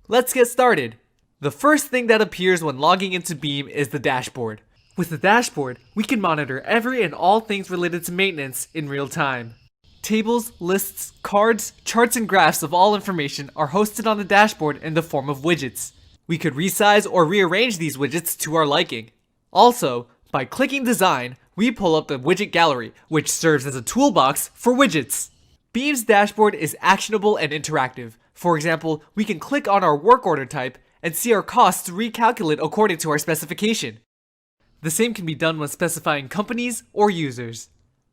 Let's get started. The first thing that appears when logging into Beam is the dashboard. With the dashboard, we can monitor every and all things related to maintenance in real time. Tables, lists, cards, charts, and graphs of all information are hosted on the dashboard in the form of widgets. We could resize or rearrange these widgets to our liking. Also, by clicking Design, we pull up the Widget Gallery, which serves as a toolbox for widgets. Beam's dashboard is actionable and interactive. For example, we can click on our work order type and see our costs recalculate according to our specification. The same can be done when specifying companies or users.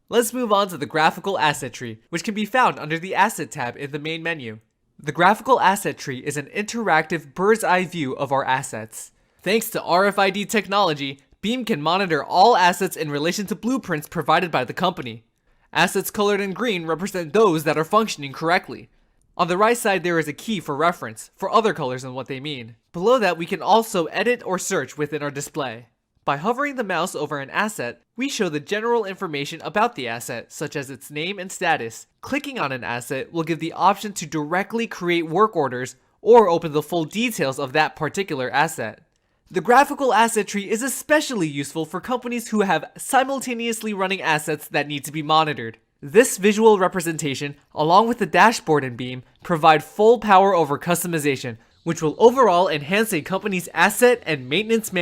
Let's move on to the Graphical Asset Tree, which can be found under the Asset tab in the main menu. The Graphical Asset Tree is an interactive bird's eye view of our assets. Thanks to RFID technology, Beam can monitor all assets in relation to blueprints provided by the company. Assets colored in green represent those that are functioning correctly. On the right side there is a key for reference, for other colors and what they mean. Below that we can also edit or search within our display. By hovering the mouse over an asset, we show the general information about the asset, such as its name and status. Clicking on an asset will give the option to directly create work orders or open the full details of that particular asset. The Graphical Asset Tree is especially useful for companies who have simultaneously running assets that need to be monitored. This visual representation, along with the dashboard in Beam, provide full power over customization, which will overall enhance a company's asset and maintenance management.